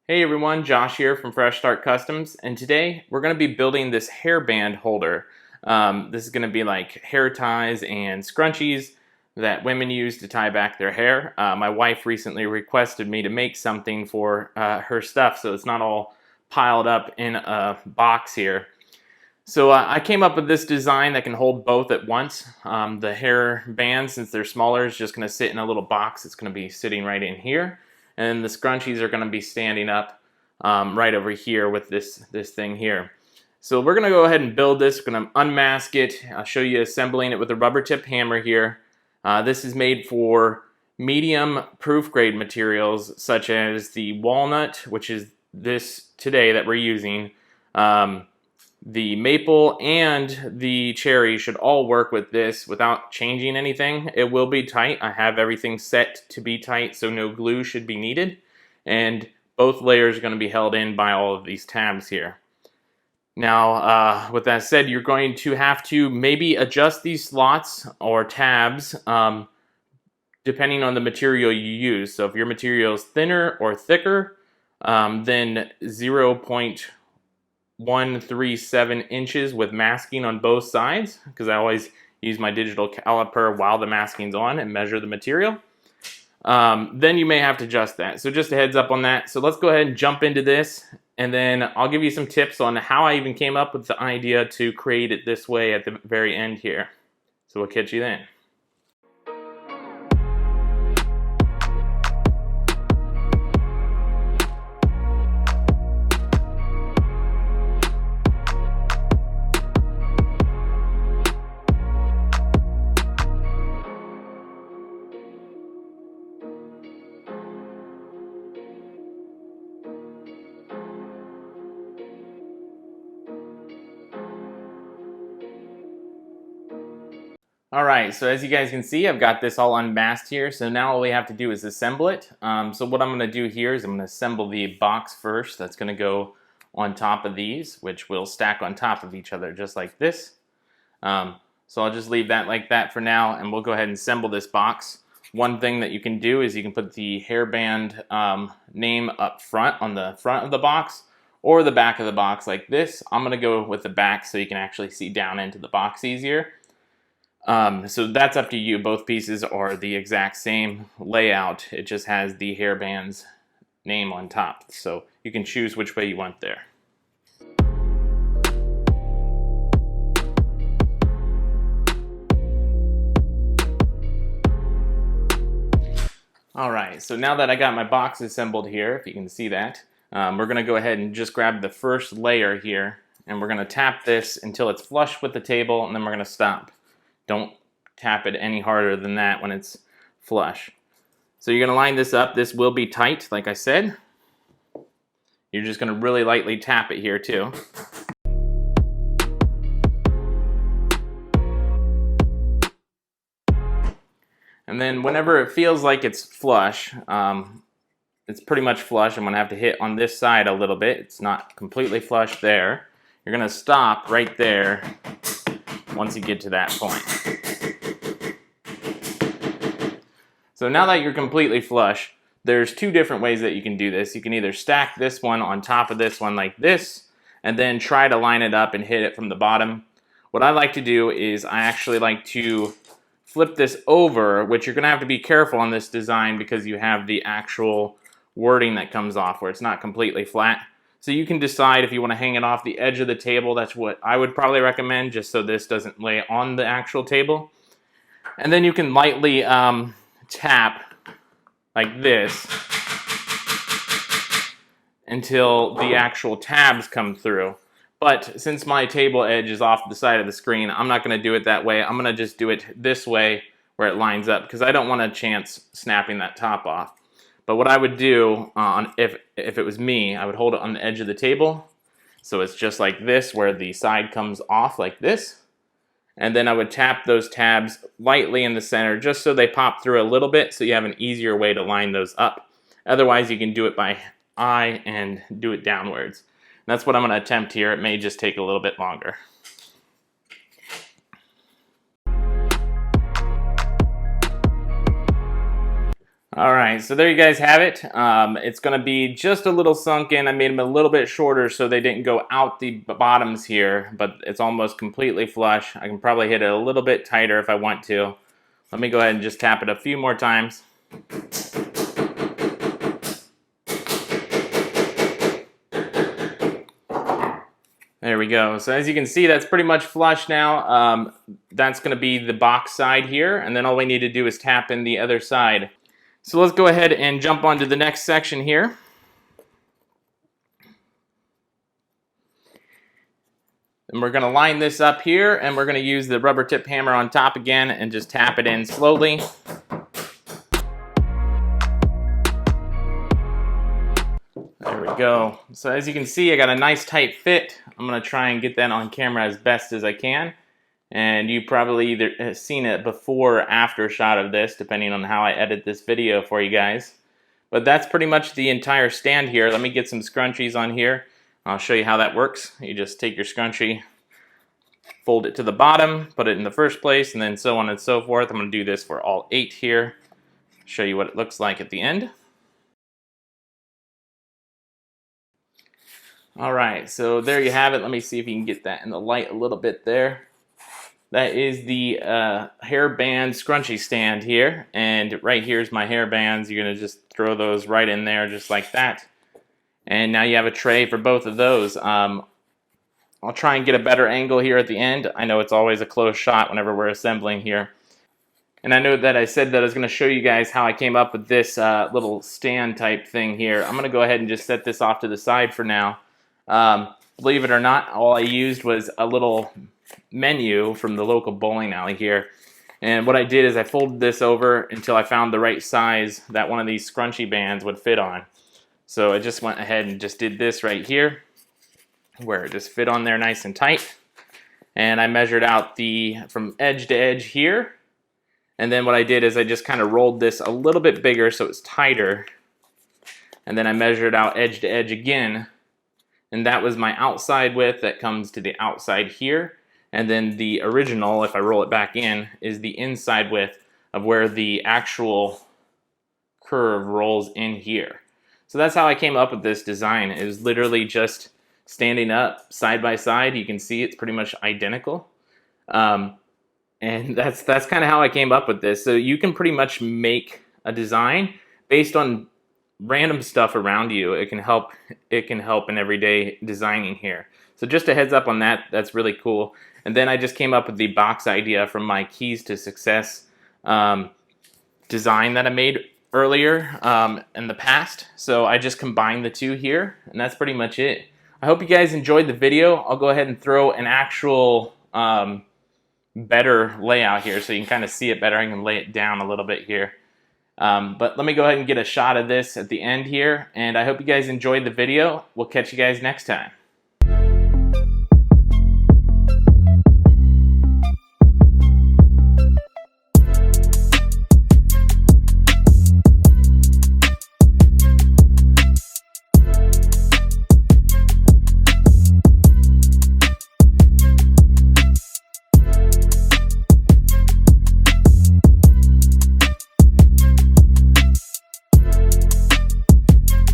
Hey everyone, Josh here from Fresh Start Customs, and today we're going to be building this hairband holder. This is going to be like hair ties and scrunchies that women use to tie back their hair. My wife recently requested me to make something for her stuff, so it's not all piled up in a box here. So I came up with this design that can hold both at once. The hair band, since they're smaller, is just going to sit in a little box. It's going to be sitting right in here. And the scrunchies are going to be standing up right over here with this thing here. So we're going to go ahead and build this. We're going to unmask it. I'll show you assembling it with a rubber tip hammer here. This is made for medium proof grade materials such as the walnut, which is this today that we're using. The maple and the cherry should all work with this without changing anything. It will be tight. I have everything set to be tight, so no glue should be needed. And both layers are going to be held in by all of these tabs here. Now, with that said, you're going to have to maybe adjust these slots or tabs depending on the material you use. So if your material is thinner or thicker, then 0.137 inches with masking on both sides, because I always use my digital caliper while the masking's on and measure the material. Then you may have to adjust that. So just a heads up on that. So let's go ahead and jump into this, and then I'll give you some tips on how I even came up with the idea to create it this way at the very end here. So we'll catch you then. Alright, so as you guys can see, I've got this all unmasked here, so now all we have to do is assemble it. So what I'm going to do here is I'm going to assemble the box first. That's going to go on top of these, which will stack on top of each other just like this. So I'll just leave that like that for now, and we'll go ahead and assemble this box. One thing that you can do is you can put the hairband name up front on the front of the box, or the back of the box like this. I'm going to go with the back so you can actually see down into the box easier. So that's up to you. Both pieces are the exact same layout. It just has the hairband's name on top. So you can choose which way you want there. Alright, so now that I got my box assembled here, if you can see that, we're going to go ahead and just grab the first layer here, and we're going to tap this until it's flush with the table, and then we're going to stop. Don't tap it any harder than that when it's flush. So you're going to line this up. This will be tight, like I said. You're just going to really lightly tap it here too. And then whenever it feels like it's flush, it's pretty much flush. I'm going to have to hit on this side a little bit. It's not completely flush there. You're going to stop right there once you get to that point. So now that you're completely flush, there's two different ways that you can do this. You can either stack this one on top of this one like this, and then try to line it up and hit it from the bottom. What I like to do is I actually like to flip this over, which you're going to have to be careful on this design because you have the actual wording that comes off where it's not completely flat. So you can decide if you want to hang it off the edge of the table. That's what I would probably recommend, just so this doesn't lay on the actual table. And then you can lightly tap like this until the actual tabs come through. But since my table edge is off the side of the screen, I'm not going to do it that way. I'm going to just do it this way where it lines up, because I don't want a chance snapping that top off. But what I would do, if it was me, I would hold it on the edge of the table. So it's just like this, where the side comes off like this. And then I would tap those tabs lightly in the center, just so they pop through a little bit, so you have an easier way to line those up. Otherwise, you can do it by eye and do it downwards. And that's what I'm going to attempt here. It may just take a little bit longer. Alright, so there you guys have it. It's going to be just a little sunken. I made them a little bit shorter so they didn't go out the bottoms here, but it's almost completely flush. I can probably hit it a little bit tighter if I want to. Let me go ahead and just tap it a few more times. There we go. So as you can see, that's pretty much flush now. That's going to be the box side here, and then all we need to do is tap in the other side. So let's go ahead and jump on to the next section here. And we're going to line this up here, and we're going to use the rubber tip hammer on top again and just tap it in slowly. There we go. So as you can see, I got a nice tight fit. I'm going to try and get that on camera as best as I can. And you probably either seen it before or after shot of this, depending on how I edit this video for you guys. But that's pretty much the entire stand here. Let me get some scrunchies on here. I'll show you how that works. You just take your scrunchie, fold it to the bottom, put it in the first place, and then so on and so forth. I'm going to do this for all 8 here. Show you what it looks like at the end. Alright, so there you have it. Let me see if you can get that in the light a little bit there. That is the hairband scrunchie stand here, and right here's my hairbands. You're going to just throw those right in there just like that. And now you have a tray for both of those. I'll try and get a better angle here at the end. I know it's always a close shot whenever we're assembling here. And I know that I said that I was going to show you guys how I came up with this little stand type thing here. I'm going to go ahead and just set this off to the side for now. Believe it or not, all I used was a little menu from the local bowling alley here. And what I did is I folded this over until I found the right size that one of these scrunchie bands would fit on. So I just went ahead and just did this right here, where it just fit on there nice and tight. And I measured out from edge to edge here. And then what I did is I just kind of rolled this a little bit bigger so it's tighter. And then I measured out edge to edge again. And that was my outside width that comes to the outside here. And then the original, if I roll it back in, is the inside width of where the actual curve rolls in here. So that's how I came up with this design. It was literally just standing up side by side. You can see it's pretty much identical. And that's kind of how I came up with this. So you can pretty much make a design based on random stuff around you. It can help in everyday designing here. So just a heads up on that. That's really cool. And then I just came up with the box idea from my Keys to Success design that I made earlier in the past. So I just combined the two here, and that's pretty much it. I hope you guys enjoyed the video. I'll go ahead and throw an actual better layout here so you can kind of see it better. I can lay it down a little bit here. But let me go ahead and get a shot of this at the end here, and I hope you guys enjoyed the video. We'll catch you guys next time.